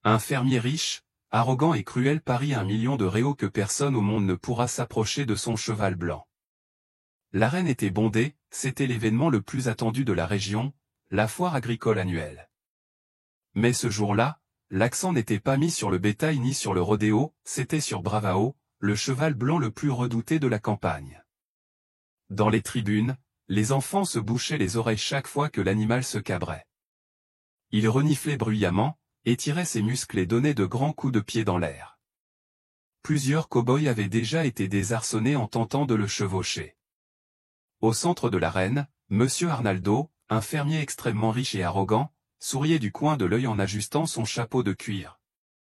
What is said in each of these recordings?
Un fermier riche, arrogant et cruel parie 1 million de réaux que personne au monde ne pourra s'approcher de son cheval blanc. L'arène était bondée, c'était l'événement le plus attendu de la région, la foire agricole annuelle. Mais ce jour-là, l'accent n'était pas mis sur le bétail ni sur le rodéo, c'était sur Bravao, le cheval blanc le plus redouté de la campagne. Dans les tribunes, les enfants se bouchaient les oreilles chaque fois que l'animal se cabrait. Il reniflait bruyamment, étirait ses muscles et donnait de grands coups de pied dans l'air. Plusieurs cow-boys avaient déjà été désarçonnés en tentant de le chevaucher. Au centre de l'arène, Monsieur Arnaldo, un fermier extrêmement riche et arrogant, souriait du coin de l'œil en ajustant son chapeau de cuir.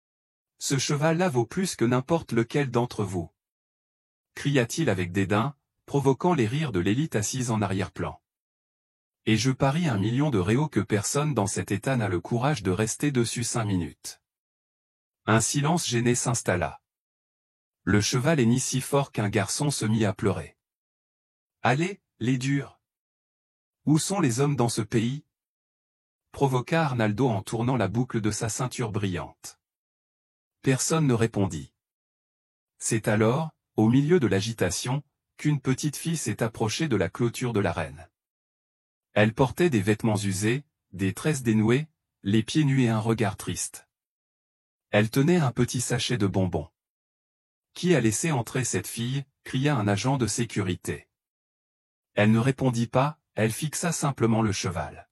« Ce cheval-là vaut plus que n'importe lequel d'entre vous !» cria-t-il avec dédain, provoquant les rires de l'élite assise en arrière-plan. « Et je parie 1 million de réaux que personne dans cet état n'a le courage de rester dessus 5 minutes. » Un silence gêné s'installa. Le cheval hennit si fort qu'un garçon se mit à pleurer. « Allez, les durs! Où sont les hommes dans ce pays ?» provoqua Arnaldo en tournant la boucle de sa ceinture brillante. Personne ne répondit. C'est alors, au milieu de l'agitation, qu'une petite fille s'est approchée de la clôture de l'arène. Elle portait des vêtements usés, des tresses dénouées, les pieds nus et un regard triste. Elle tenait un petit sachet de bonbons. « Qui a laissé entrer cette fille ?» cria un agent de sécurité. Elle ne répondit pas, elle fixa simplement le cheval.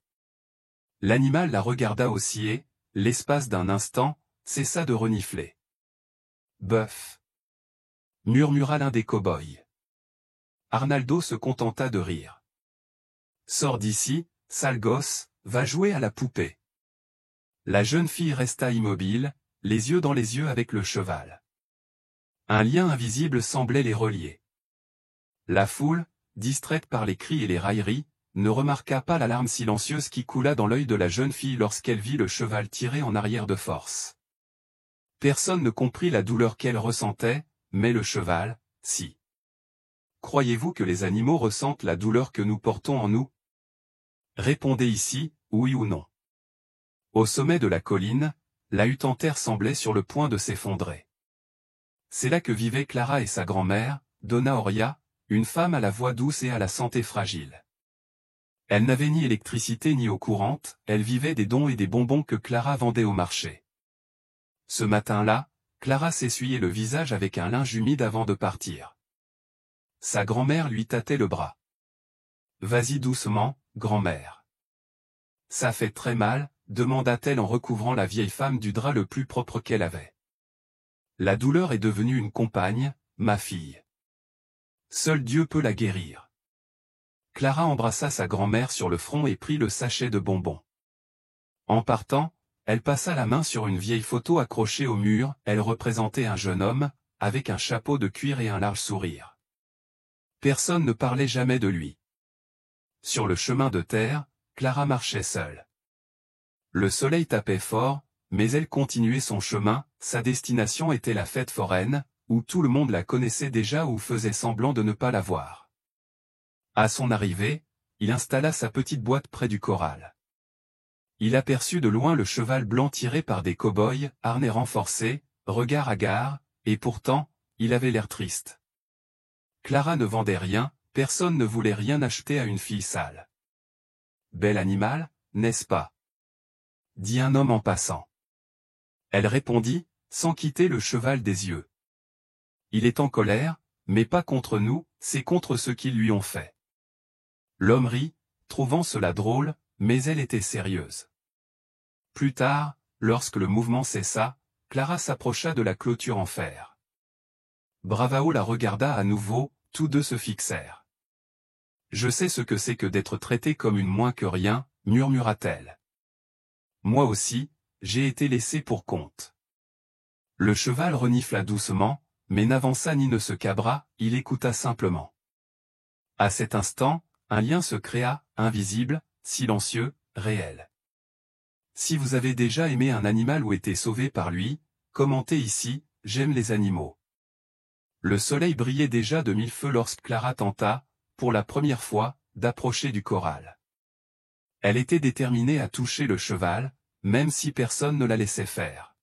L'animal la regarda osciller, l'espace d'un instant, cessa de renifler. « Bœuf !» murmura l'un des cow-boys. Arnaldo se contenta de rire. « Sors d'ici, sale gosse, va jouer à la poupée. » La jeune fille resta immobile, les yeux dans les yeux avec le cheval. Un lien invisible semblait les relier. La foule, distraite par les cris et les railleries, ne remarqua pas la larme silencieuse qui coula dans l'œil de la jeune fille lorsqu'elle vit le cheval tirer en arrière de force. Personne ne comprit la douleur qu'elle ressentait, mais le cheval, si. Croyez-vous que les animaux ressentent la douleur que nous portons en nous? Répondez ici, oui ou non. Au sommet de la colline, la hutte en terre semblait sur le point de s'effondrer. C'est là que vivaient Clara et sa grand-mère, Donna Oria, une femme à la voix douce et à la santé fragile. Elle n'avait ni électricité ni eau courante, elle vivait des dons et des bonbons que Clara vendait au marché. Ce matin-là, Clara s'essuyait le visage avec un linge humide avant de partir. Sa grand-mère lui tâtait le bras. « Vas-y doucement, grand-mère. »« Ça fait très mal », demanda-t-elle en recouvrant la vieille femme du drap le plus propre qu'elle avait. « La douleur est devenue une compagne, ma fille. Seul Dieu peut la guérir. » Clara embrassa sa grand-mère sur le front et prit le sachet de bonbons. En partant, elle passa la main sur une vieille photo accrochée au mur, elle représentait un jeune homme, avec un chapeau de cuir et un large sourire. Personne ne parlait jamais de lui. Sur le chemin de terre, Clara marchait seule. Le soleil tapait fort, mais elle continuait son chemin, sa destination était la fête foraine, où tout le monde la connaissait déjà ou faisait semblant de ne pas la voir. À son arrivée, il installa sa petite boîte près du corral. Il aperçut de loin le cheval blanc tiré par des cow-boys, harnais renforcés, regard hagard, et pourtant, il avait l'air triste. Clara ne vendait rien, personne ne voulait rien acheter à une fille sale. « Bel animal, n'est-ce pas ?» dit un homme en passant. Elle répondit, sans quitter le cheval des yeux. « Il est en colère, mais pas contre nous, c'est contre ceux qui lui ont fait. » L'homme rit, trouvant cela drôle, mais elle était sérieuse. Plus tard, lorsque le mouvement cessa, Clara s'approcha de la clôture en fer. Bravao la regarda à nouveau, tous deux se fixèrent. « Je sais ce que c'est que d'être traitée comme une moins que rien, » murmura-t-elle. « Moi aussi, j'ai été laissée pour compte. » Le cheval renifla doucement, mais n'avança ni ne se cabra, il écouta simplement. À cet instant, un lien se créa, invisible, silencieux, réel. Si vous avez déjà aimé un animal ou été sauvé par lui, commentez ici, j'aime les animaux. Le soleil brillait déjà de mille feux lorsque Clara tenta, pour la première fois, d'approcher du corral. Elle était déterminée à toucher le cheval, même si personne ne la laissait faire.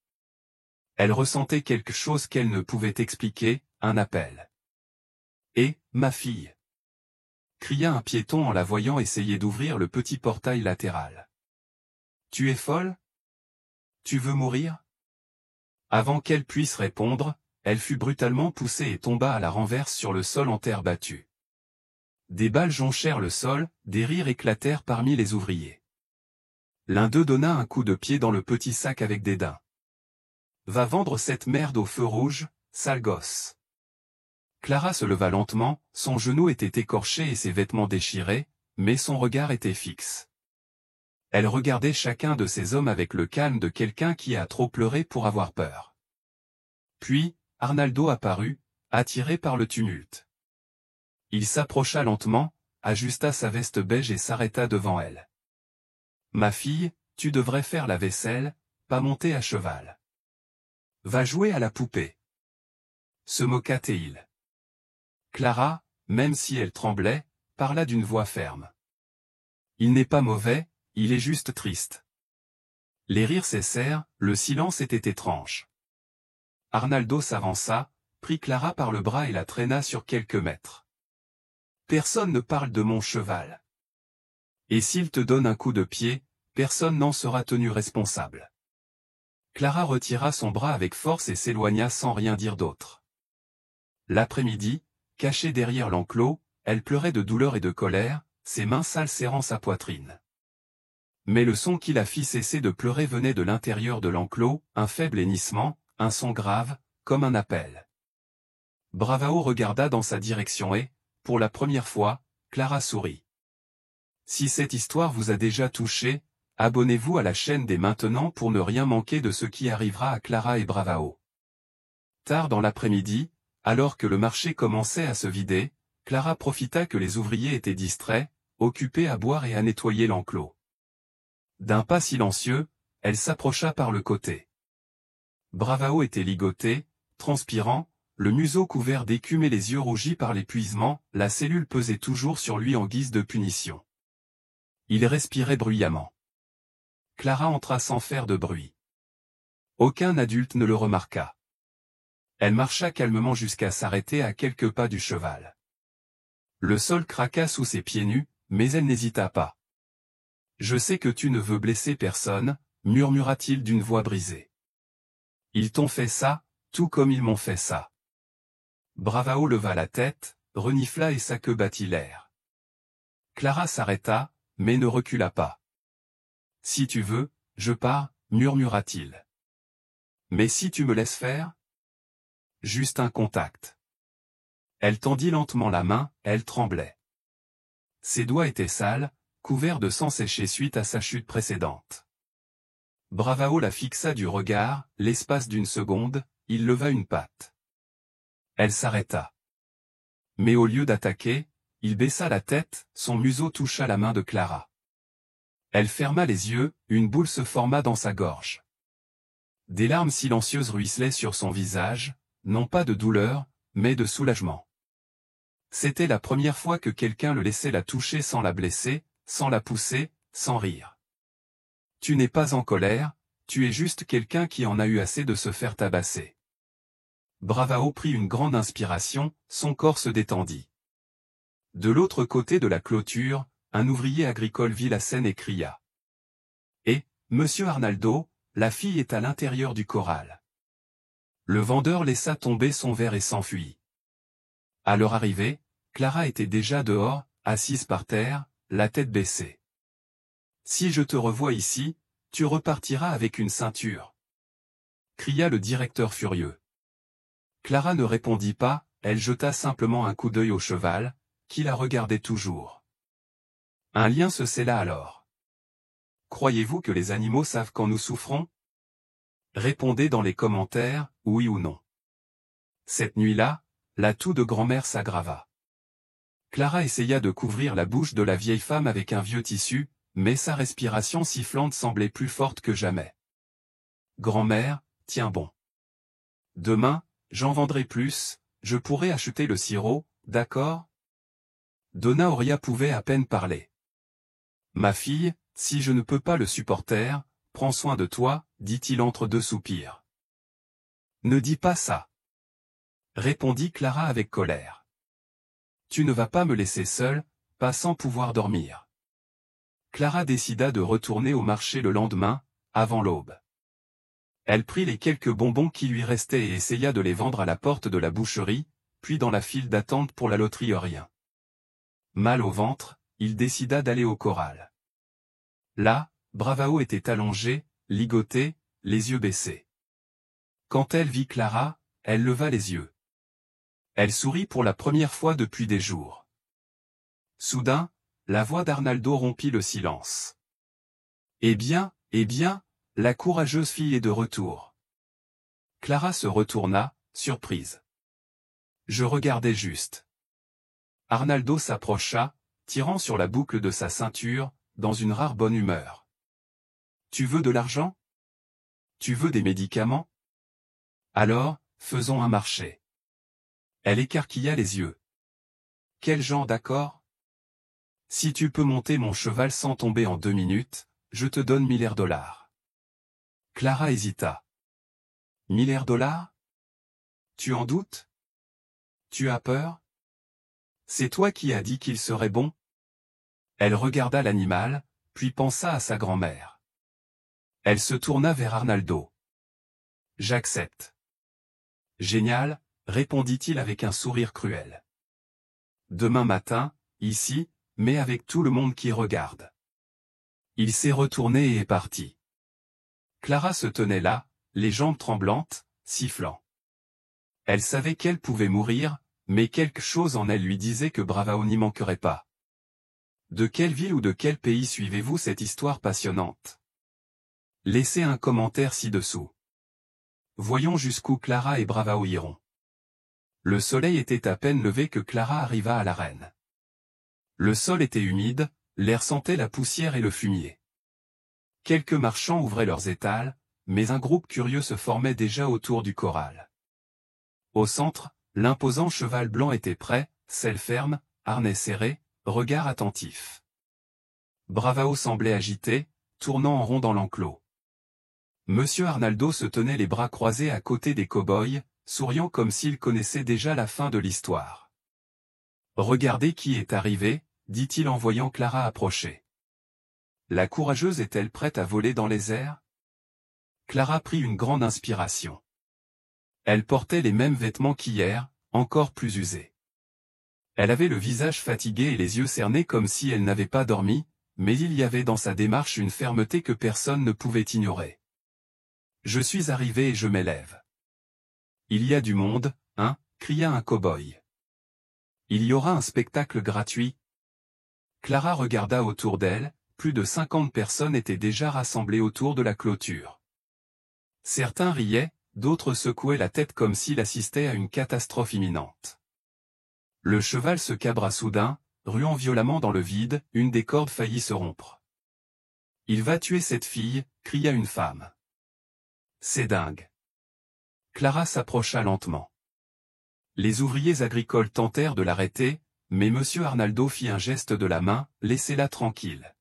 Elle ressentait quelque chose qu'elle ne pouvait expliquer, un appel. « Et, ma fille !» cria un piéton en la voyant essayer d'ouvrir le petit portail latéral. « Tu es folle? Tu veux mourir ?» Avant qu'elle puisse répondre, elle fut brutalement poussée et tomba à la renverse sur le sol en terre battue. Des balles jonchèrent le sol, des rires éclatèrent parmi les ouvriers. L'un d'eux donna un coup de pied dans le petit sac avec dédain. « Va vendre cette merde au feu rouge, sale gosse !» Clara se leva lentement, son genou était écorché et ses vêtements déchirés, mais son regard était fixe. Elle regardait chacun de ces hommes avec le calme de quelqu'un qui a trop pleuré pour avoir peur. Puis, Arnaldo apparut, attiré par le tumulte. Il s'approcha lentement, ajusta sa veste beige et s'arrêta devant elle. « Ma fille, tu devrais faire la vaisselle, pas monter à cheval. Va jouer à la poupée. » Se moqua-t-il. Clara, même si elle tremblait, parla d'une voix ferme. « Il n'est pas mauvais, il est juste triste. » Les rires cessèrent, le silence était étrange. Arnaldo s'avança, prit Clara par le bras et la traîna sur quelques mètres. « Personne ne parle de mon cheval. Et s'il te donne un coup de pied, personne n'en sera tenu responsable. » Clara retira son bras avec force et s'éloigna sans rien dire d'autre. L'après-midi, cachée derrière l'enclos, elle pleurait de douleur et de colère, ses mains sales serrant sa poitrine. Mais le son qui la fit cesser de pleurer venait de l'intérieur de l'enclos, un faible hennissement, un son grave, comme un appel. Bravao regarda dans sa direction et, pour la première fois, Clara sourit. Si cette histoire vous a déjà touché, abonnez-vous à la chaîne dès maintenant pour ne rien manquer de ce qui arrivera à Clara et Bravao. Tard dans l'après-midi, alors que le marché commençait à se vider, Clara profita que les ouvriers étaient distraits, occupés à boire et à nettoyer l'enclos. D'un pas silencieux, elle s'approcha par le côté. Bravao était ligoté, transpirant, le museau couvert d'écume et les yeux rougis par l'épuisement, la cellule pesait toujours sur lui en guise de punition. Il respirait bruyamment. Clara entra sans faire de bruit. Aucun adulte ne le remarqua. Elle marcha calmement jusqu'à s'arrêter à quelques pas du cheval. Le sol craqua sous ses pieds nus, mais elle n'hésita pas. « Je sais que tu ne veux blesser personne, » murmura-t-il d'une voix brisée. « Ils t'ont fait ça, tout comme ils m'ont fait ça. » Bravao leva la tête, renifla et sa queue battit l'air. Clara s'arrêta, mais ne recula pas. « Si tu veux, je pars, » murmura-t-il. « Mais si tu me laisses faire ? Juste un contact. » Elle tendit lentement la main, elle tremblait. Ses doigts étaient sales, couverts de sang séché suite à sa chute précédente. Bravao la fixa du regard, l'espace d'une seconde, il leva une patte. Elle s'arrêta. Mais au lieu d'attaquer, il baissa la tête, son museau toucha la main de Clara. Elle ferma les yeux, une boule se forma dans sa gorge. Des larmes silencieuses ruisselaient sur son visage, non pas de douleur, mais de soulagement. C'était la première fois que quelqu'un le laissait la toucher sans la blesser, sans la pousser, sans rire. Tu n'es pas en colère, tu es juste quelqu'un qui en a eu assez de se faire tabasser. Bravao prit une grande inspiration, son corps se détendit. De l'autre côté de la clôture, un ouvrier agricole vit la scène et cria. « Eh, monsieur Arnaldo, la fille est à l'intérieur du corral. » Le vendeur laissa tomber son verre et s'enfuit. À leur arrivée, Clara était déjà dehors, assise par terre, la tête baissée. « Si je te revois ici, tu repartiras avec une ceinture !» cria le directeur furieux. Clara ne répondit pas, elle jeta simplement un coup d'œil au cheval, qui la regardait toujours. Un lien se scella alors. « Croyez-vous que les animaux savent quand nous souffrons ? Répondez dans les commentaires, oui ou non. » Cette nuit-là, la toux de grand-mère s'aggrava. Clara essaya de couvrir la bouche de la vieille femme avec un vieux tissu, mais sa respiration sifflante semblait plus forte que jamais. « Grand-mère, tiens bon. Demain, j'en vendrai plus, je pourrai acheter le sirop, d'accord ?» Donna Auria pouvait à peine parler. « Ma fille, si je ne peux pas le supporter, prends soin de toi, dit-il entre deux soupirs. Ne dis pas ça, répondit Clara avec colère. Tu ne vas pas me laisser seule, pas sans pouvoir dormir. Clara décida de retourner au marché le lendemain, avant l'aube. Elle prit les quelques bonbons qui lui restaient et essaya de les vendre à la porte de la boucherie, puis dans la file d'attente pour la loterie Orien. Mal au ventre, il décida d'aller au corral. Là, Bravao était allongé, ligoté, les yeux baissés. Quand elle vit Clara, elle leva les yeux. Elle sourit pour la première fois depuis des jours. Soudain, la voix d'Arnaldo rompit le silence. Eh bien, la courageuse fille est de retour. Clara se retourna, surprise. Je regardais juste. Arnaldo s'approcha, tirant sur la boucle de sa ceinture, dans une rare bonne humeur. Tu veux de l'argent? Tu veux des médicaments? Alors, faisons un marché. Elle écarquilla les yeux. Quel genre d'accord? Si tu peux monter mon cheval sans tomber en 2 minutes, je te donne $1000. Clara hésita. $1000? Tu en doutes? Tu as peur? C'est toi qui as dit qu'il serait bon? Elle regarda l'animal, puis pensa à sa grand-mère. Elle se tourna vers Arnaldo. J'accepte. Génial, répondit-il avec un sourire cruel. Demain matin, ici, mais avec tout le monde qui regarde. Il s'est retourné et est parti. Clara se tenait là, les jambes tremblantes, sifflant. Elle savait qu'elle pouvait mourir, mais quelque chose en elle lui disait que Bravao n'y manquerait pas. De quelle ville ou de quel pays suivez-vous cette histoire passionnante? Laissez un commentaire ci-dessous. Voyons jusqu'où Clara et Bravao iront. Le soleil était à peine levé que Clara arriva à l'arène. Le sol était humide, l'air sentait la poussière et le fumier. Quelques marchands ouvraient leurs étals, mais un groupe curieux se formait déjà autour du corral. Au centre, l'imposant cheval blanc était prêt, selle ferme, harnais serré, regard attentif. Bravao semblait agité, tournant en rond dans l'enclos. Monsieur Arnaldo se tenait les bras croisés à côté des cow-boys, souriant comme s'il connaissait déjà la fin de l'histoire. « Regardez qui est arrivé », dit-il en voyant Clara approcher. La courageuse est-elle prête à voler dans les airs? Clara prit une grande inspiration. Elle portait les mêmes vêtements qu'hier, encore plus usés. Elle avait le visage fatigué et les yeux cernés comme si elle n'avait pas dormi, mais il y avait dans sa démarche une fermeté que personne ne pouvait ignorer. « Je suis arrivé et je m'élève. »« Il y a du monde, hein » cria un cow-boy. « Il y aura un spectacle gratuit ?» Clara regarda autour d'elle, plus de 50 personnes étaient déjà rassemblées autour de la clôture. Certains riaient, d'autres secouaient la tête comme s'ils assistaient à une catastrophe imminente. Le cheval se cabra soudain, ruant violemment dans le vide, une des cordes faillit se rompre. « Il va tuer cette fille » cria une femme. « C'est dingue. » Clara s'approcha lentement. Les ouvriers agricoles tentèrent de l'arrêter, mais monsieur Arnaldo fit un geste de la main, « Laissez-la tranquille.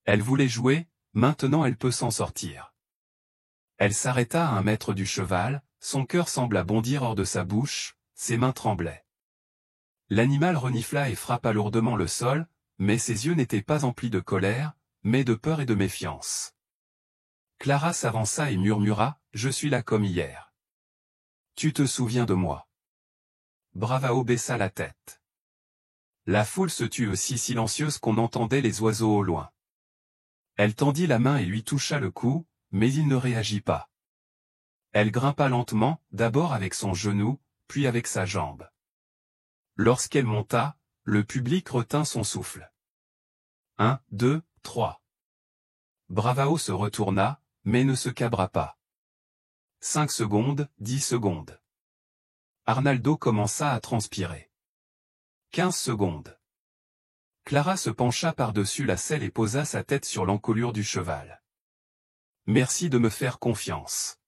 Elle voulait jouer, maintenant elle peut s'en sortir. » Elle s'arrêta à 1 mètre du cheval, son cœur sembla bondir hors de sa bouche, ses mains tremblaient. L'animal renifla et frappa lourdement le sol, mais ses yeux n'étaient pas emplis de colère, mais de peur et de méfiance. Clara s'avança et murmura, « Je suis là comme hier. Tu te souviens de moi. » Bravao baissa la tête. La foule se tut aussi silencieuse qu'on entendait les oiseaux au loin. Elle tendit la main et lui toucha le cou, mais il ne réagit pas. Elle grimpa lentement, d'abord avec son genou, puis avec sa jambe. Lorsqu'elle monta, le public retint son souffle. 1, 2, 3. Bravao se retourna, mais ne se cabra pas. 5 secondes, 10 secondes. Arnaldo commença à transpirer. 15 secondes. Clara se pencha par-dessus la selle et posa sa tête sur l'encolure du cheval. Merci de me faire confiance.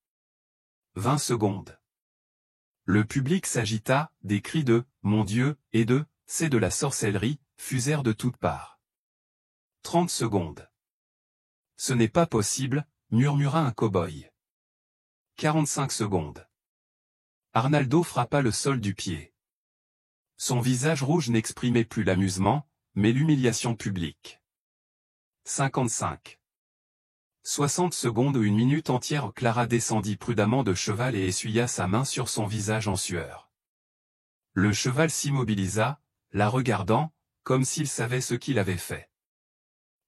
20 secondes. Le public s'agita, des cris de « Mon Dieu » et de « C'est de la sorcellerie » fusèrent de toutes parts. 30 secondes. Ce n'est pas possible, murmura un cow-boy. 45 secondes. Arnaldo frappa le sol du pied. Son visage rouge n'exprimait plus l'amusement, mais l'humiliation publique. 55. 60 secondes ou une minute entière. Clara descendit prudemment de cheval et essuya sa main sur son visage en sueur. Le cheval s'immobilisa, la regardant, comme s'il savait ce qu'il avait fait.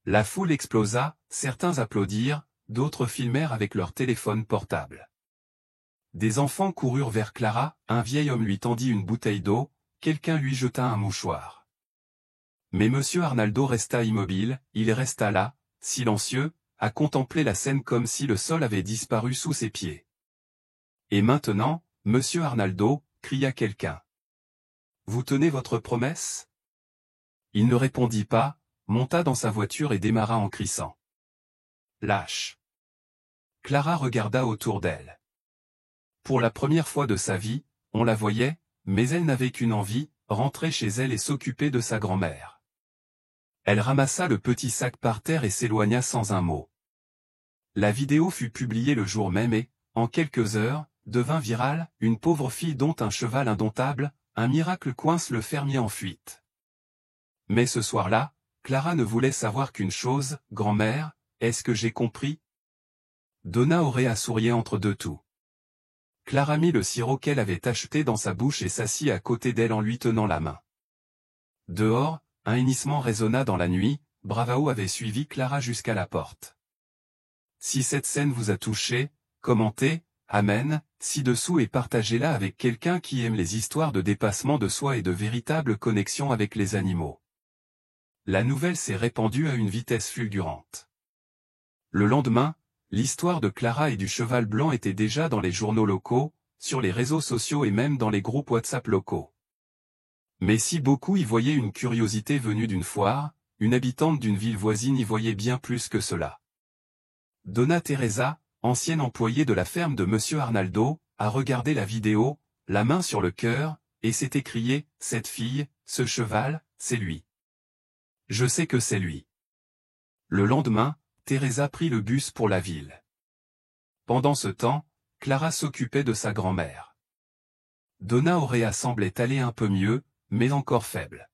La foule explosa, certains applaudirent, d'autres filmèrent avec leur téléphone portable. Des enfants coururent vers Clara, un vieil homme lui tendit une bouteille d'eau, quelqu'un lui jeta un mouchoir. Mais monsieur Arnaldo resta immobile, il resta là, silencieux, à contempler la scène comme si le sol avait disparu sous ses pieds. Et maintenant, monsieur Arnaldo, cria quelqu'un. Vous tenez votre promesse? Il ne répondit pas, monta dans sa voiture et démarra en crissant. Lâche. Clara regarda autour d'elle. Pour la première fois de sa vie, on la voyait, mais elle n'avait qu'une envie, rentrer chez elle et s'occuper de sa grand-mère. Elle ramassa le petit sac par terre et s'éloigna sans un mot. La vidéo fut publiée le jour même et, en quelques heures, devint virale, une pauvre fille dont un cheval indomptable, un miracle coince le fermier en fuite. Mais ce soir-là, Clara ne voulait savoir qu'une chose, « Grand-mère, est-ce que j'ai compris ?» Donna Auréa souriait entre deux toux. Clara mit le sirop qu'elle avait acheté dans sa bouche et s'assit à côté d'elle en lui tenant la main. Dehors, un hennissement résonna dans la nuit, Bravao avait suivi Clara jusqu'à la porte. Si cette scène vous a touché, commentez, amen, ci-dessous et partagez-la avec quelqu'un qui aime les histoires de dépassement de soi et de véritable connexion avec les animaux. La nouvelle s'est répandue à une vitesse fulgurante. Le lendemain, l'histoire de Clara et du cheval blanc était déjà dans les journaux locaux, sur les réseaux sociaux et même dans les groupes WhatsApp locaux. Mais si beaucoup y voyaient une curiosité venue d'une foire, une habitante d'une ville voisine y voyait bien plus que cela. Donna Teresa, ancienne employée de la ferme de monsieur Arnaldo, a regardé la vidéo, la main sur le cœur, et s'est écriée, « Cette fille, ce cheval, c'est lui. Je sais que c'est lui. » Le lendemain, Teresa prit le bus pour la ville. Pendant ce temps, Clara s'occupait de sa grand-mère. Donna Auréa semblait aller un peu mieux, mais encore faible.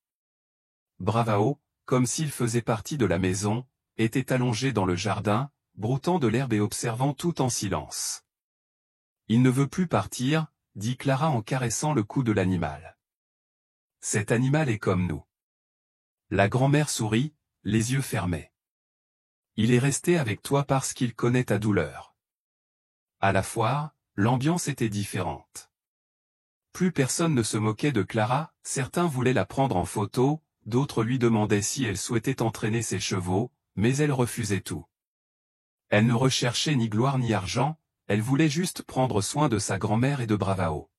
Bravao, comme s'il faisait partie de la maison, était allongé dans le jardin, broutant de l'herbe et observant tout en silence. « Il ne veut plus partir, » dit Clara en caressant le cou de l'animal. « Cet animal est comme nous. » La grand-mère sourit, les yeux fermés. « Il est resté avec toi parce qu'il connaît ta douleur. » À la foire, l'ambiance était différente. Plus personne ne se moquait de Clara, certains voulaient la prendre en photo, d'autres lui demandaient si elle souhaitait entraîner ses chevaux, mais elle refusait tout. Elle ne recherchait ni gloire ni argent, elle voulait juste prendre soin de sa grand-mère et de Bravao.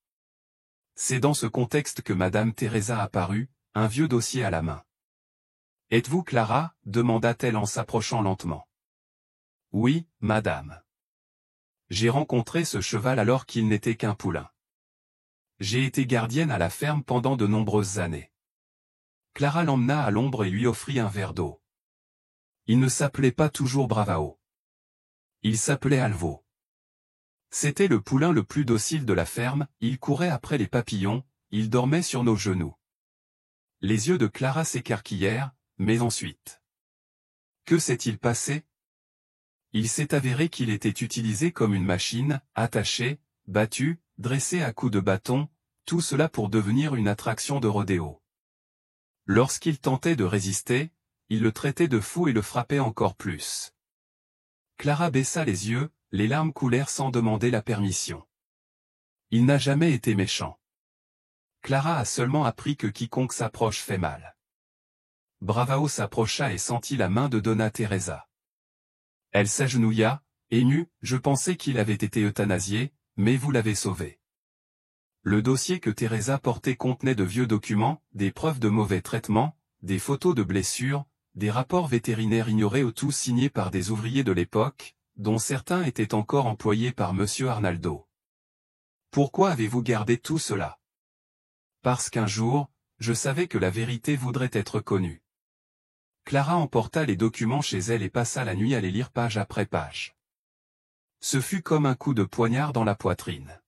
C'est dans ce contexte que Madame Teresa apparut, un vieux dossier à la main. « Êtes-vous Clara ?» demanda-t-elle en s'approchant lentement. « Oui, madame. J'ai rencontré ce cheval alors qu'il n'était qu'un poulain. J'ai été gardienne à la ferme pendant de nombreuses années. » Clara l'emmena à l'ombre et lui offrit un verre d'eau. Il ne s'appelait pas toujours Bravao. Il s'appelait Alvo. C'était le poulain le plus docile de la ferme, il courait après les papillons, il dormait sur nos genoux. Les yeux de Clara s'écarquillèrent, mais ensuite. Que s'est-il passé? Il s'est avéré qu'il était utilisé comme une machine, attaché, battu, dressé à coups de bâton, tout cela pour devenir une attraction de rodéo. Lorsqu'il tentait de résister, il le traitait de fou et le frappait encore plus. Clara baissa les yeux, les larmes coulèrent sans demander la permission. Il n'a jamais été méchant. Clara a seulement appris que quiconque s'approche fait mal. Bravao s'approcha et sentit la main de Donna Teresa. Elle s'agenouilla, émue, « Je pensais qu'il avait été euthanasié, mais vous l'avez sauvé. » Le dossier que Teresa portait contenait de vieux documents, des preuves de mauvais traitements, des photos de blessures, des rapports vétérinaires ignorés ou tous signés par des ouvriers de l'époque, dont certains étaient encore employés par monsieur Arnaldo. « Pourquoi avez-vous gardé tout cela? » « Parce qu'un jour, je savais que la vérité voudrait être connue. » Clara emporta les documents chez elle et passa la nuit à les lire page après page. Ce fut comme un coup de poignard dans la poitrine.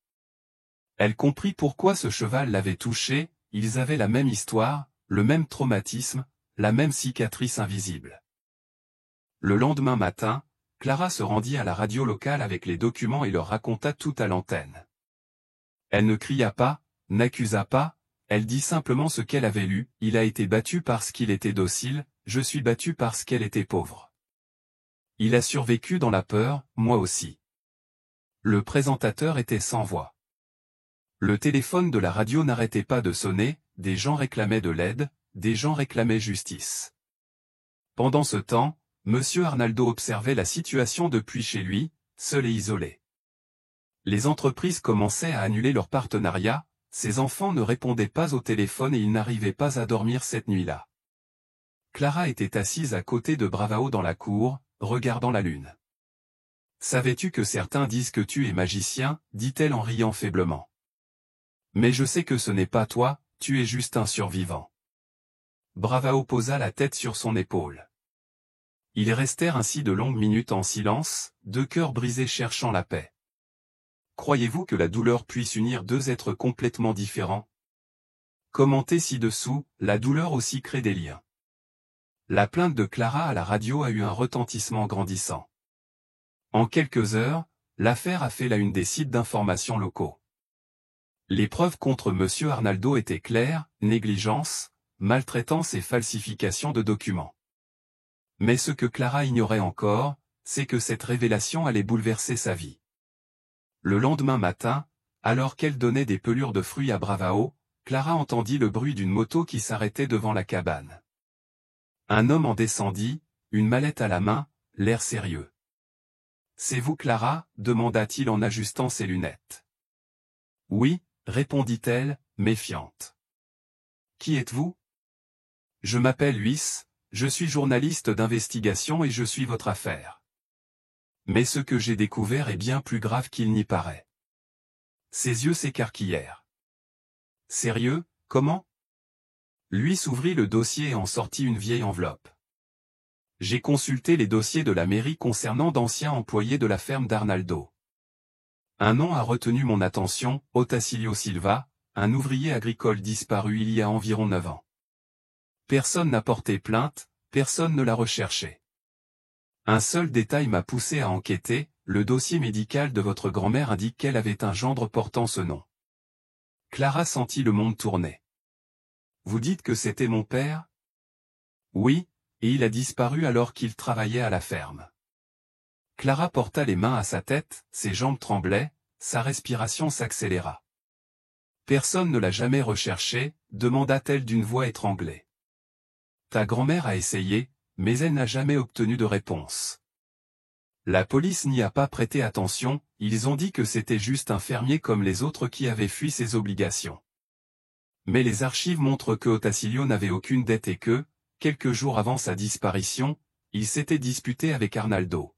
Elle comprit pourquoi ce cheval l'avait touchée, ils avaient la même histoire, le même traumatisme, la même cicatrice invisible. Le lendemain matin, Clara se rendit à la radio locale avec les documents et leur raconta tout à l'antenne. Elle ne cria pas, n'accusa pas, elle dit simplement ce qu'elle avait lu, il a été battu parce qu'il était docile, je suis battue parce qu'elle était pauvre. Il a survécu dans la peur, moi aussi. Le présentateur était sans voix. Le téléphone de la radio n'arrêtait pas de sonner, des gens réclamaient de l'aide, des gens réclamaient justice. Pendant ce temps, Monsieur Arnaldo observait la situation depuis chez lui, seul et isolé. Les entreprises commençaient à annuler leurs partenariats, ses enfants ne répondaient pas au téléphone et ils n'arrivaient pas à dormir cette nuit-là. Clara était assise à côté de Bravao dans la cour, regardant la lune. « Savais-tu que certains disent que tu es magicien ?» dit-elle en riant faiblement. « Mais je sais que ce n'est pas toi, tu es juste un survivant. » Bravao posa la tête sur son épaule. Ils restèrent ainsi de longues minutes en silence, deux cœurs brisés cherchant la paix. Croyez-vous que la douleur puisse unir deux êtres complètement différents? Commentez ci-dessous, la douleur aussi crée des liens. La plainte de Clara à la radio a eu un retentissement grandissant. En quelques heures, l'affaire a fait la une des sites d'information locaux. Les preuves contre Monsieur Arnaldo étaient claires, négligence, maltraitance et falsification de documents. Mais ce que Clara ignorait encore, c'est que cette révélation allait bouleverser sa vie. Le lendemain matin, alors qu'elle donnait des pelures de fruits à Bravao, Clara entendit le bruit d'une moto qui s'arrêtait devant la cabane. Un homme en descendit, une mallette à la main, l'air sérieux. « C'est vous Clara ?» demanda-t-il en ajustant ses lunettes. « Oui », répondit-elle, méfiante. « Qui êtes-vous ? » « Je m'appelle Luis, je suis journaliste d'investigation et je suis votre affaire. Mais ce que j'ai découvert est bien plus grave qu'il n'y paraît. » Ses yeux s'écarquillèrent. « Sérieux, comment ? » Luis ouvrit le dossier et en sortit une vieille enveloppe. « J'ai consulté les dossiers de la mairie concernant d'anciens employés de la ferme d'Arnaldo. Un nom a retenu mon attention, Otacílio Silva, un ouvrier agricole disparu il y a environ 9 ans. Personne n'a porté plainte, personne ne l'a recherché. Un seul détail m'a poussé à enquêter, le dossier médical de votre grand-mère indique qu'elle avait un gendre portant ce nom. » Clara sentit le monde tourner. « Vous dites que c'était mon père ? » ?»« Oui, et il a disparu alors qu'il travaillait à la ferme. » Clara porta les mains à sa tête, ses jambes tremblaient, sa respiration s'accéléra. « Personne ne l'a jamais recherché ?» demanda-t-elle d'une voix étranglée. « Ta grand-mère a essayé, mais elle n'a jamais obtenu de réponse. La police n'y a pas prêté attention, ils ont dit que c'était juste un fermier comme les autres qui avait fui ses obligations. Mais les archives montrent que Otacílio n'avait aucune dette et que, quelques jours avant sa disparition, il s'était disputé avec Arnaldo. »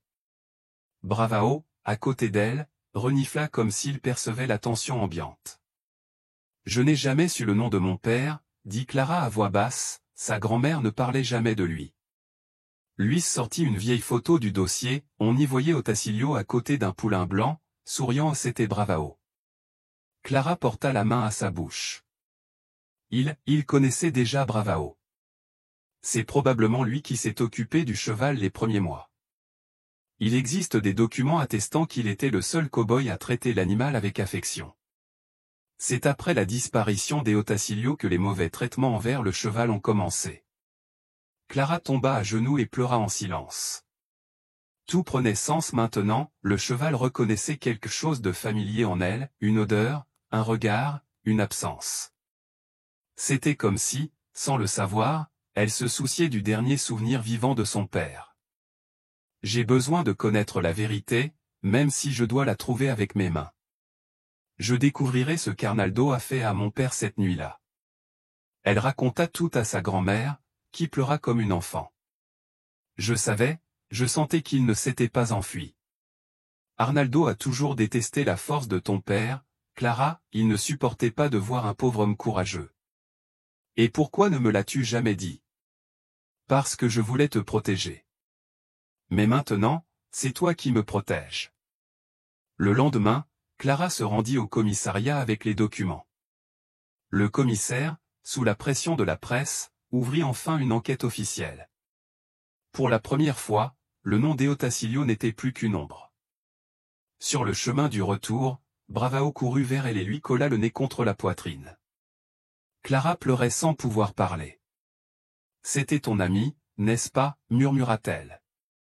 Bravao, à côté d'elle, renifla comme s'il percevait la tension ambiante. « Je n'ai jamais su le nom de mon père, » dit Clara à voix basse, sa grand-mère ne parlait jamais de lui. Luis sortit une vieille photo du dossier, on y voyait Otacílio à côté d'un poulain blanc, souriant, c'était Bravao. Clara porta la main à sa bouche. Il connaissait déjà Bravao. C'est probablement lui qui s'est occupé du cheval les premiers mois. Il existe des documents attestant qu'il était le seul cow-boy à traiter l'animal avec affection. C'est après la disparition des Otacílio que les mauvais traitements envers le cheval ont commencé. Clara tomba à genoux et pleura en silence. Tout prenait sens maintenant, le cheval reconnaissait quelque chose de familier en elle, une odeur, un regard, une absence. C'était comme si, sans le savoir, elle se souciait du dernier souvenir vivant de son père. « J'ai besoin de connaître la vérité, même si je dois la trouver avec mes mains. Je découvrirai ce qu'Arnaldo a fait à mon père cette nuit-là. » Elle raconta tout à sa grand-mère, qui pleura comme une enfant. « Je savais, je sentais qu'il ne s'était pas enfui. Arnaldo a toujours détesté la force de ton père, Clara, il ne supportait pas de voir un pauvre homme courageux. Et pourquoi ne me l'as-tu jamais dit? Parce que je voulais te protéger. Mais maintenant, c'est toi qui me protèges. » Le lendemain, Clara se rendit au commissariat avec les documents. Le commissaire, sous la pression de la presse, ouvrit enfin une enquête officielle. Pour la première fois, le nom d'Eotasilio n'était plus qu'une ombre. Sur le chemin du retour, Bravao courut vers elle et lui colla le nez contre la poitrine. Clara pleurait sans pouvoir parler. « C'était ton ami, n'est-ce pas » murmura-t-elle.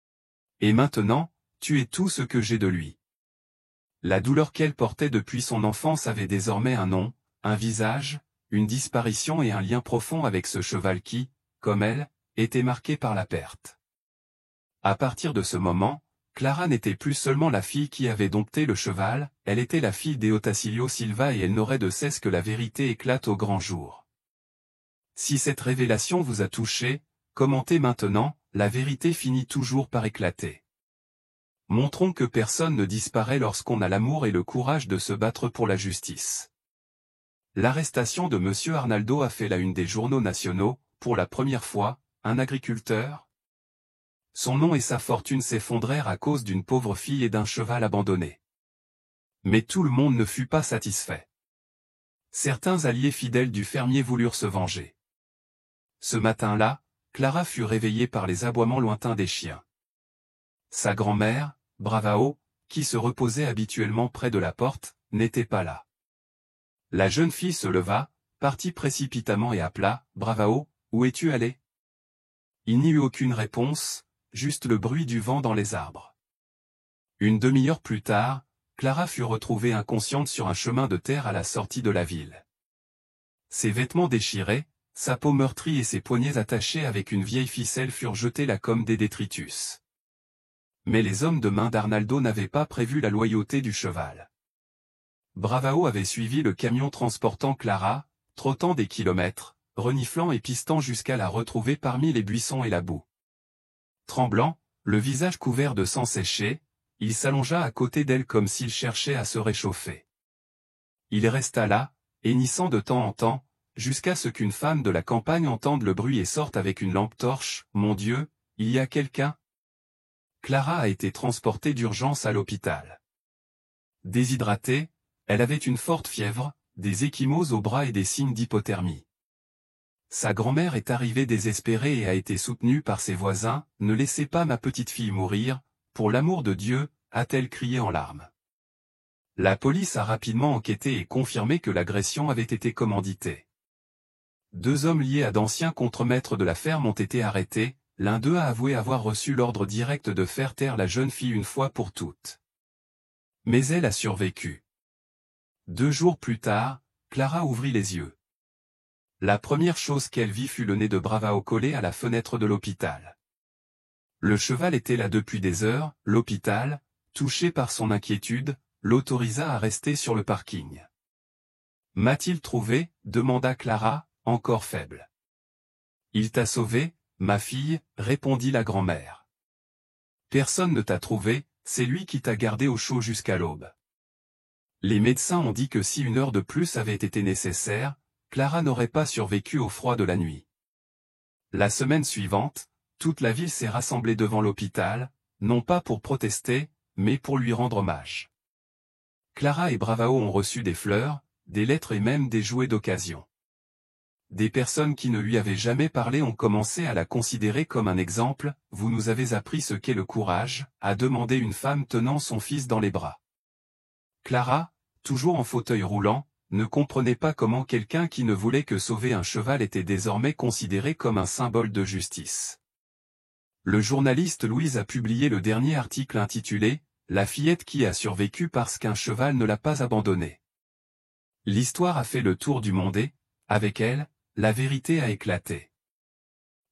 « Et maintenant, tu es tout ce que j'ai de lui. » La douleur qu'elle portait depuis son enfance avait désormais un nom, un visage, une disparition et un lien profond avec ce cheval qui, comme elle, était marqué par la perte. À partir de ce moment, Clara n'était plus seulement la fille qui avait dompté le cheval, elle était la fille d'Eotasilio Silva et elle n'aurait de cesse que la vérité éclate au grand jour. Si cette révélation vous a touché, commentez maintenant, la vérité finit toujours par éclater. Montrons que personne ne disparaît lorsqu'on a l'amour et le courage de se battre pour la justice. L'arrestation de M. Arnaldo a fait la une des journaux nationaux, pour la première fois, un agriculteur. Son nom et sa fortune s'effondrèrent à cause d'une pauvre fille et d'un cheval abandonné. Mais tout le monde ne fut pas satisfait. Certains alliés fidèles du fermier voulurent se venger. Ce matin-là, Clara fut réveillée par les aboiements lointains des chiens. Sa grand-mère, Bravao, qui se reposait habituellement près de la porte, n'était pas là. La jeune fille se leva, partit précipitamment et appela « Bravao, où es-tu allé » Il n'y eut aucune réponse, juste le bruit du vent dans les arbres. Une demi-heure plus tard, Clara fut retrouvée inconsciente sur un chemin de terre à la sortie de la ville. Ses vêtements déchirés, sa peau meurtrie et ses poignets attachés avec une vieille ficelle furent jetés là comme des détritus. Mais les hommes de main d'Arnaldo n'avaient pas prévu la loyauté du cheval. Bravao avait suivi le camion transportant Clara, trottant des kilomètres, reniflant et pistant jusqu'à la retrouver parmi les buissons et la boue. Tremblant, le visage couvert de sang séché, il s'allongea à côté d'elle comme s'il cherchait à se réchauffer. Il resta là, hennissant de temps en temps, jusqu'à ce qu'une femme de la campagne entende le bruit et sorte avec une lampe torche. « Mon Dieu, il y a quelqu'un » Clara a été transportée d'urgence à l'hôpital. Déshydratée, elle avait une forte fièvre, des ecchymoses aux bras et des signes d'hypothermie. Sa grand-mère est arrivée désespérée et a été soutenue par ses voisins. « Ne laissez pas ma petite fille mourir, pour l'amour de Dieu » a-t-elle crié en larmes. La police a rapidement enquêté et confirmé que l'agression avait été commanditée. 2 hommes liés à d'anciens contremaîtres de la ferme ont été arrêtés, l'un d'eux a avoué avoir reçu l'ordre direct de faire taire la jeune fille une fois pour toutes. Mais elle a survécu. 2 jours plus tard, Clara ouvrit les yeux. La première chose qu'elle vit fut le nez de Bravao collé à la fenêtre de l'hôpital. Le cheval était là depuis des heures, l'hôpital, touché par son inquiétude, l'autorisa à rester sur le parking. « M'a-t-il trouvé » demanda Clara, encore faible. « Il t'a sauvé, ma fille » répondit la grand-mère. « Personne ne t'a trouvé, c'est lui qui t'a gardé au chaud jusqu'à l'aube. » Les médecins ont dit que si 1 heure de plus avait été nécessaire, Clara n'aurait pas survécu au froid de la nuit. La semaine suivante, toute la ville s'est rassemblée devant l'hôpital, non pas pour protester, mais pour lui rendre hommage. Clara et Bravao ont reçu des fleurs, des lettres et même des jouets d'occasion. Des personnes qui ne lui avaient jamais parlé ont commencé à la considérer comme un exemple. « Vous nous avez appris ce qu'est le courage » a demandé une femme tenant son fils dans les bras. Clara, toujours en fauteuil roulant, ne comprenait pas comment quelqu'un qui ne voulait que sauver un cheval était désormais considéré comme un symbole de justice. Le journaliste Louise a publié le dernier article intitulé « La fillette qui a survécu parce qu'un cheval ne l'a pas abandonnée ». L'histoire a fait le tour du monde et, avec elle, la vérité a éclaté.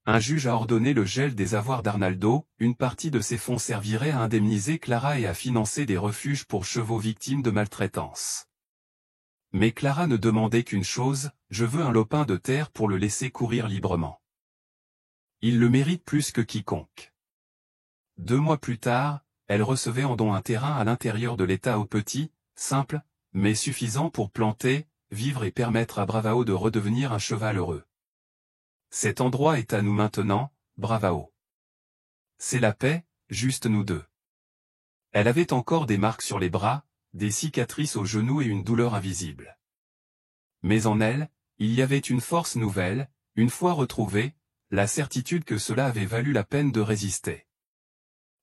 Un juge a ordonné le gel des avoirs d'Arnaldo, une partie de ces fonds servirait à indemniser Clara et à financer des refuges pour chevaux victimes de maltraitance. Mais Clara ne demandait qu'une chose, « Je veux un lopin de terre pour le laisser courir librement. » Il le mérite plus que quiconque. 2 mois plus tard, elle recevait en don un terrain à l'intérieur de l'État au petit, simple, mais suffisant pour planter, vivre et permettre à Bravao de redevenir un cheval heureux. Cet endroit est à nous maintenant, Bravao. C'est la paix, juste nous deux. Elle avait encore des marques sur les bras, des cicatrices aux genoux et une douleur invisible. Mais en elle, il y avait une force nouvelle, une fois retrouvée, la certitude que cela avait valu la peine de résister.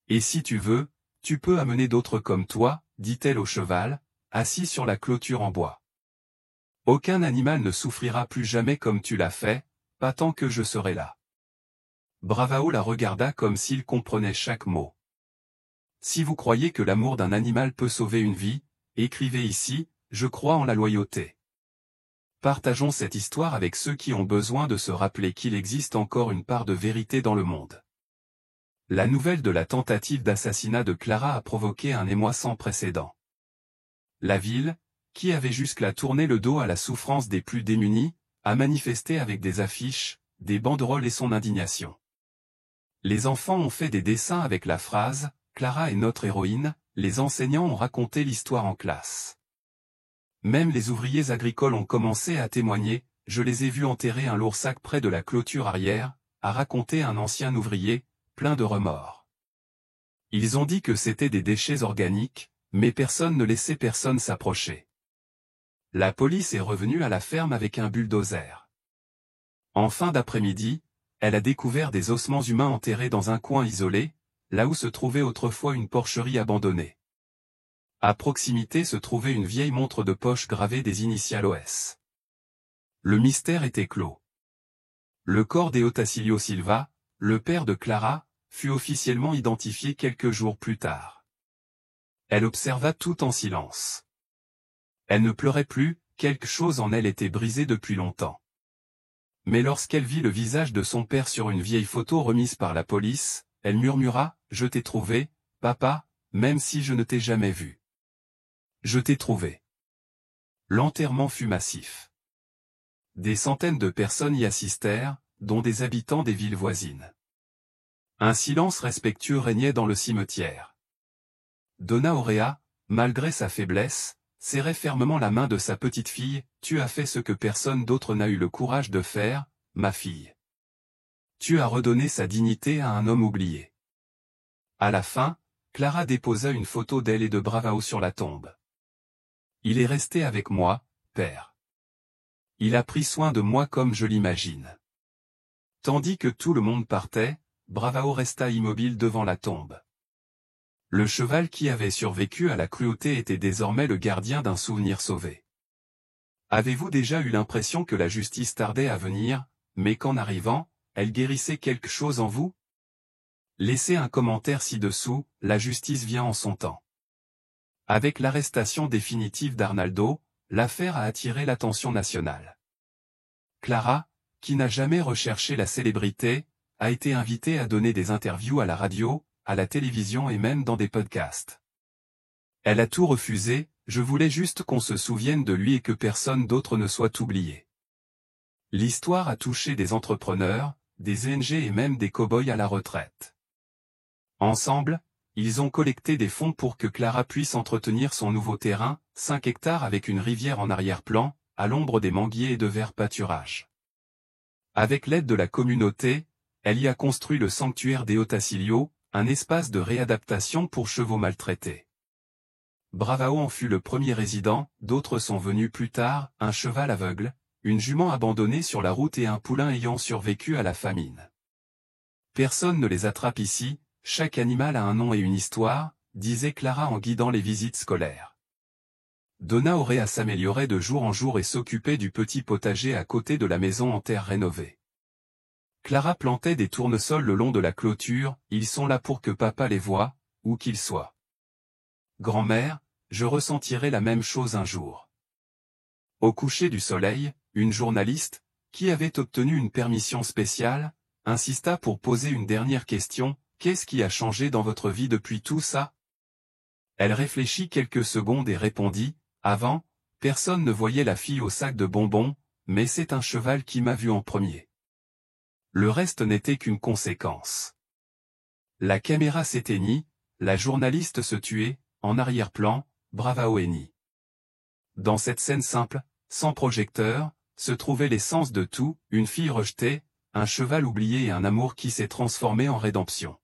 Et si tu veux, tu peux amener d'autres comme toi, dit-elle au cheval, assis sur la clôture en bois. Aucun animal ne souffrira plus jamais comme tu l'as fait, pas tant que je serai là. Bravao la regarda comme s'il comprenait chaque mot. Si vous croyez que l'amour d'un animal peut sauver une vie, écrivez ici, je crois en la loyauté. Partageons cette histoire avec ceux qui ont besoin de se rappeler qu'il existe encore une part de vérité dans le monde. La nouvelle de la tentative d'assassinat de Clara a provoqué un émoi sans précédent. La ville, qui avait jusque-là tourné le dos à la souffrance des plus démunis, a manifesté avec des affiches, des banderoles et son indignation. Les enfants ont fait des dessins avec la phrase « Clara est notre héroïne », les enseignants ont raconté l'histoire en classe. Même les ouvriers agricoles ont commencé à témoigner, je les ai vus enterrer un lourd sac près de la clôture arrière, a raconté un ancien ouvrier, plein de remords. Ils ont dit que c'était des déchets organiques, mais personne ne laissait personne s'approcher. La police est revenue à la ferme avec un bulldozer. En fin d'après-midi, elle a découvert des ossements humains enterrés dans un coin isolé, là où se trouvait autrefois une porcherie abandonnée. À proximité se trouvait une vieille montre de poche gravée des initiales OS. Le mystère était clos. Le corps d'Eotacilio Silva, le père de Clara, fut officiellement identifié quelques jours plus tard. Elle observa tout en silence. Elle ne pleurait plus, quelque chose en elle était brisé depuis longtemps. Mais lorsqu'elle vit le visage de son père sur une vieille photo remise par la police, elle murmura « Je t'ai trouvé, papa, même si je ne t'ai jamais vu. Je t'ai trouvé. » L'enterrement fut massif. Des centaines de personnes y assistèrent, dont des habitants des villes voisines. Un silence respectueux régnait dans le cimetière. Donna Aurea, malgré sa faiblesse, serrait fermement la main de sa petite fille. « Tu as fait ce que personne d'autre n'a eu le courage de faire, ma fille. Tu as redonné sa dignité à un homme oublié. » À la fin, Clara déposa une photo d'elle et de Bravao sur la tombe. « Il est resté avec moi, père. Il a pris soin de moi comme je l'imagine. » Tandis que tout le monde partait, Bravao resta immobile devant la tombe. Le cheval qui avait survécu à la cruauté était désormais le gardien d'un souvenir sauvé. Avez-vous déjà eu l'impression que la justice tardait à venir, mais qu'en arrivant, elle guérissait quelque chose en vous? Laissez un commentaire ci-dessous, la justice vient en son temps. Avec l'arrestation définitive d'Arnaldo, l'affaire a attiré l'attention nationale. Clara, qui n'a jamais recherché la célébrité, a été invitée à donner des interviews à la radio, à la télévision et même dans des podcasts. Elle a tout refusé, je voulais juste qu'on se souvienne de lui et que personne d'autre ne soit oublié. L'histoire a touché des entrepreneurs, des ONG et même des cow-boys à la retraite. Ensemble, ils ont collecté des fonds pour que Clara puisse entretenir son nouveau terrain, 5 hectares avec une rivière en arrière-plan, à l'ombre des manguiers et de verts pâturages. Avec l'aide de la communauté, elle y a construit le sanctuaire d'Eotacilio, un espace de réadaptation pour chevaux maltraités. Bravao en fut le premier résident, d'autres sont venus plus tard, un cheval aveugle, une jument abandonnée sur la route et un poulain ayant survécu à la famine. Personne ne les attrape ici, chaque animal a un nom et une histoire, disait Clara en guidant les visites scolaires. Donna Aurea s'améliorait de jour en jour et s'occupait du petit potager à côté de la maison en terre rénovée. Clara plantait des tournesols le long de la clôture, ils sont là pour que papa les voie, où qu'ils soient. Grand-mère, je ressentirai la même chose un jour. Au coucher du soleil, une journaliste, qui avait obtenu une permission spéciale, insista pour poser une dernière question, qu'est-ce qui a changé dans votre vie depuis tout ça? Elle réfléchit quelques secondes et répondit, avant, personne ne voyait la fille au sac de bonbons, mais c'est un cheval qui m'a vu en premier. Le reste n'était qu'une conséquence. La caméra s'éteignit, la journaliste se tuait, en arrière-plan, Bravao Eni. Dans cette scène simple, sans projecteur, se trouvait l'essence de tout, une fille rejetée, un cheval oublié et un amour qui s'est transformé en rédemption.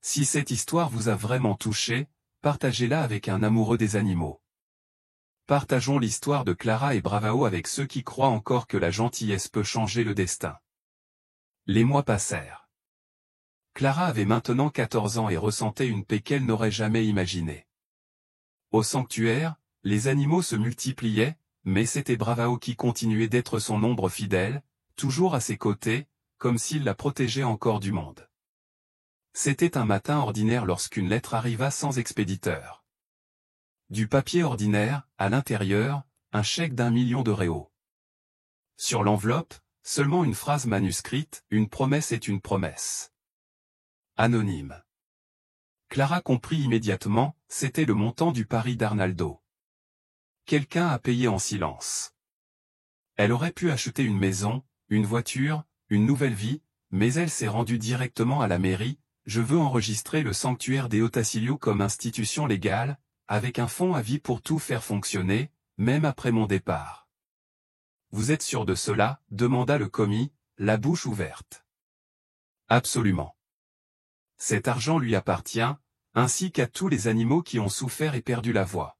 Si cette histoire vous a vraiment touché, partagez-la avec un amoureux des animaux. Partageons l'histoire de Clara et Bravao avec ceux qui croient encore que la gentillesse peut changer le destin. Les mois passèrent. Clara avait maintenant 14 ans et ressentait une paix qu'elle n'aurait jamais imaginée. Au sanctuaire, les animaux se multipliaient, mais c'était Bravao qui continuait d'être son ombre fidèle, toujours à ses côtés, comme s'il la protégeait encore du monde. C'était un matin ordinaire lorsqu'une lettre arriva sans expéditeur. Du papier ordinaire, à l'intérieur, un chèque d'1 million de réaux. Sur l'enveloppe, seulement une phrase manuscrite, une promesse est une promesse. Anonyme. Clara comprit immédiatement, c'était le montant du pari d'Arnaldo. Quelqu'un a payé en silence. Elle aurait pu acheter une maison, une voiture, une nouvelle vie, mais elle s'est rendue directement à la mairie. Je veux enregistrer le sanctuaire des Otacilio comme institution légale, avec un fonds à vie pour tout faire fonctionner, même après mon départ. Vous êtes sûr de cela? Demanda le commis, la bouche ouverte. Absolument. Cet argent lui appartient, ainsi qu'à tous les animaux qui ont souffert et perdu la voix.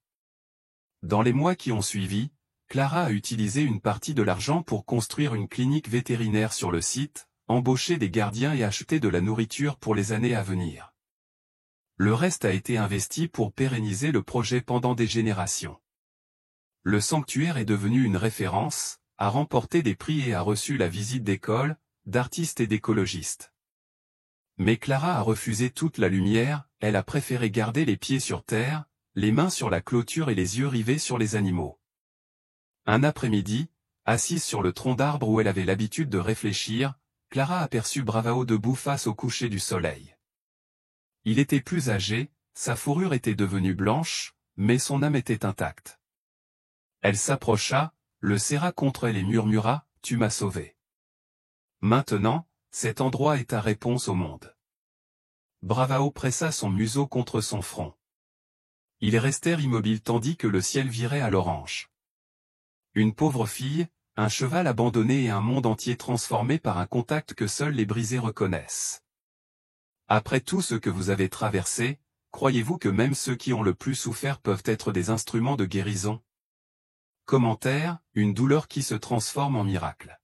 Dans les mois qui ont suivi, Clara a utilisé une partie de l'argent pour construire une clinique vétérinaire sur le site, embaucher des gardiens et acheter de la nourriture pour les années à venir. Le reste a été investi pour pérenniser le projet pendant des générations. Le sanctuaire est devenu une référence, a remporté des prix et a reçu la visite d'écoles, d'artistes et d'écologistes. Mais Clara a refusé toute la lumière, elle a préféré garder les pieds sur terre, les mains sur la clôture et les yeux rivés sur les animaux. Un après-midi, assise sur le tronc d'arbre où elle avait l'habitude de réfléchir, Clara aperçut Bravao debout face au coucher du soleil. Il était plus âgé, sa fourrure était devenue blanche, mais son âme était intacte. Elle s'approcha, le serra contre elle et murmura, « Tu m'as sauvé. Maintenant, cet endroit est ta réponse au monde. » Bravao pressa son museau contre son front. Ils restèrent immobiles tandis que le ciel virait à l'orange. Une pauvre fille, un cheval abandonné et un monde entier transformé par un contact que seuls les brisés reconnaissent. Après tout ce que vous avez traversé, croyez-vous que même ceux qui ont le plus souffert peuvent être des instruments de guérison? Commentaire, une douleur qui se transforme en miracle.